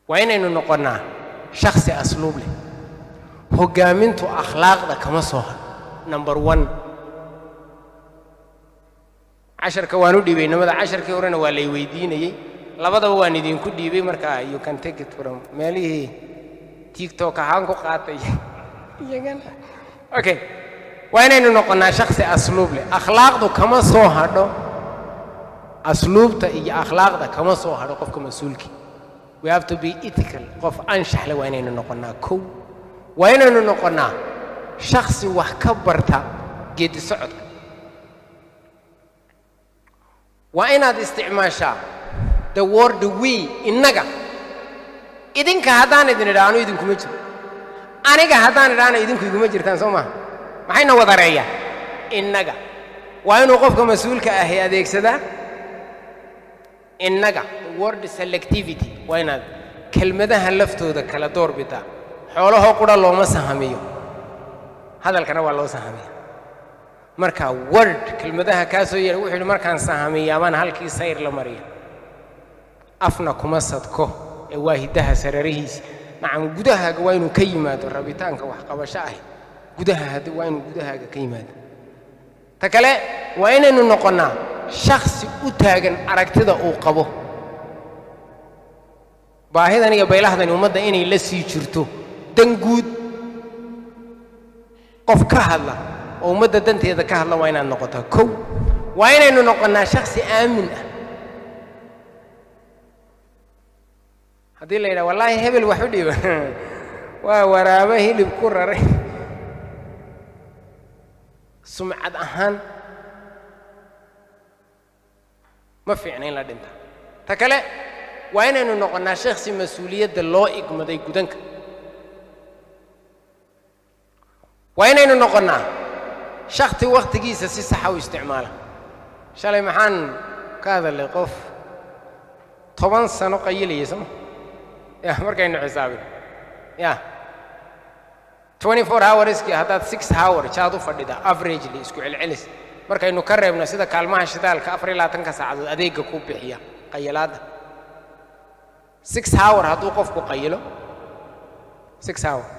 وإننا نقولنا شخص أسلوب له هو جامنتو أخلاق ده كما صهر نمبر 1 10 كوانو دي بينما ده 10 كورنا ولا يويديني labada waan idin ku dhiibay marka you can take it from meelihi TikTok ahaan ku qaatay iyagana okay waa inaynu noqonaa shakhsi asluub leh akhlaaqdu kama soo hadho asluubta iyo akhlaaqda kama soo hadho qofka mas'uulki we have to be ethical qof anshax leh waa inaynu noqonaa kow waa inaynu noqonaa shakhsi wax ka barta geedi socodka waa inaad isticmaashaa the word we innaga idinka haddaan idin idhaano idinkuma jiro aniga haddaan idhaano idinku iguma jirtaan soo maaha maxayna wadareeyaa innaga waa inuu qofka mas-uulka ahi adeegsadaa innaga word selectivity waa inaad kelmadaha laftooda kala door bidaa xoolahoo qura looma sahamiyo hadalkana waa loo sahamiya marka word kelmadaha kaasoo yeela wuxuu yidhi markaan sahamiyaabaan halkii sayr la mariya afna kuma sadko ee waahidaha sararihiisa nacam gudahaaga waa inuu ka yimaado rabitaanka wax qabasho ah gudaha hadii waa inuu gudahaaga ka yimaado ta kale waa inaynu noqonaa shakhsi u taagan aragtida uu qabo baahidan iyo baylahdan ummadda inay la sii jirto dan guud qof ka hadla oo ummadda danteeda ka hadla waa inaad noqotaa kow waa inaynu noqonaa shakhsi aamin ah haddii la yidhaha wallaahi hebel wax u dhiiba waa waraaba hilib ku raray sumcad ahaan ma fiicna in la dhinta ta kale waa inaynu noqonnaa shakhsi mas-uuliyadda loo igmaday gudanka waa inaynu noqonnaa shakhsi wakhtigiisa si saxa u isticmaala shalay maxaan ka hadalay qof 10 sano qayilaya sama يا مركين حسابي يا 24 hours كي هذا 6 hours شادو فديدا averagely اسكو العلس مركين نكربنا سيدا كالمها شدالك أفري لا تنكا ساعد أديك كوب بحيا قيلاد 6 hours هادو قفكو قيلو 6 hours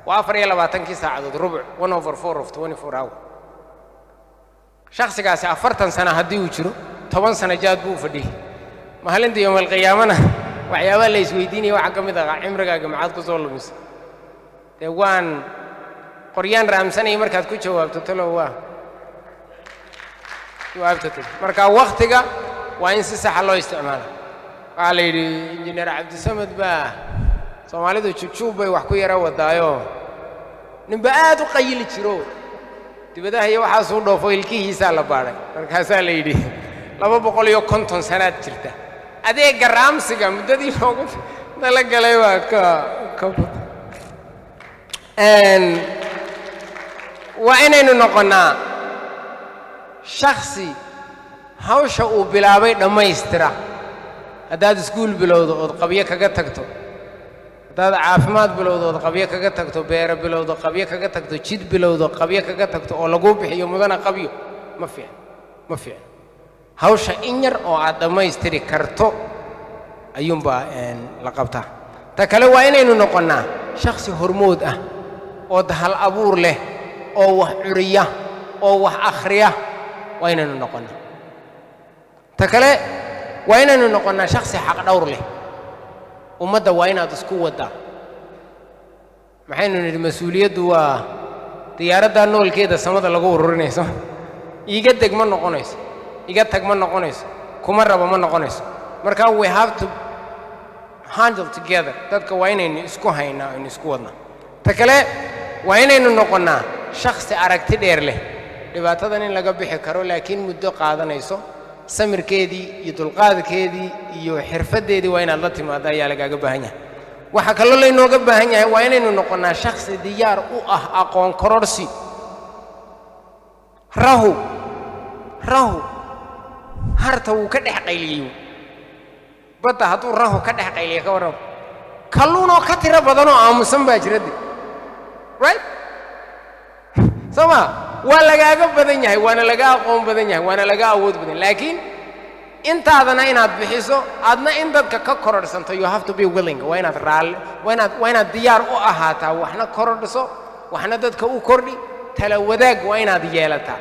وأفري لا تنكي ساعد ربع 1/4 of 24 hours شخص قاسي أفرتن سنة هدي وجرو 8 سنة جاد بو فدي ما هل يوم القيامة وحيابا اللي يسويديني waxa kamid ah cimrigaaga maxaad ku soo lumis waan qoryaan raamsanay markaad ku jawaabto talo waa jawaabto marka waqtiga waa in si sax loo isticmaalo waxa la yiri injineer Cabdi Samad baa Soomaalidu jujuub bay wax ku yara wadaayo ninba aad u qayli jiro dibadaha iyo waxa soo dhoofo ilkihiisa la baaray markaas la yiri 250 sanaad jirta adeega raamsiga muddadii loogu dala galay waa ka waa inaynu noqonnaa shakhsi hawsha uu bilaabay dhammaystira haddaad iskuul bilowdo ood qabyo kaga tagto haddaad caafimaad bilowdo ood qabyo kaga tagto beero bilowdo qabyo kaga tagto jid bilowdo qabyo kaga tagto oo lagu bixiyo mudana qabyo ma fiicna hawsha in yar oo aad dhammaystiri karto ayuunbaa la qabtaa ta kale waa inaynu noqonnaa shakhsi hormood ah oo hal abuur leh oo wax curiya oo wax akhriya waa inaynu noqonnaa ta kale waa inaynu noqonnaa shakhsi xaq dhowr leh ummadda waa inaad isku waddaa maxaynu nidhi mas-uuliyaddu waa diyaaradda noolkeeda samada lagu ururinayso iiga deg ma noqonayso iga tag ma noqonayso kuma rabo ma noqonayso marka we have to handle together dadka waa inaynu isku haynaa in isku wadnaa ta kale waa inaynu noqonnaa shakhsi aragti dheer leh dhibaatadan in laga bixi karo laakiin muddo qaadanayso samirkeedii iyo dulqaadkeedii iyo xirfadeedii waa inaad la timaado ayaa lagaaga baahan yahay waxa kaloo laynooga baahan yahay waa inaynu noqonnaa shakhsi diyaar u ah aqoon kororsi rahu harta wuu ka dhex qayliyo badda hadduu rahu ka dhex qayliyo ka warramo kalluunoo ka tiro badanoo aamusan baa jirade right soma waa lagaaga badan yahay waana laga aqoon badan yahay waana laga awood badan laakiin intaadana inaad bixiso aadna in dadka ka kororsanto you have to be willing waa inaad diyaar u ahaataa waxna kororso waxna dadka u kordhi tala wadaag waa inaad yeelataa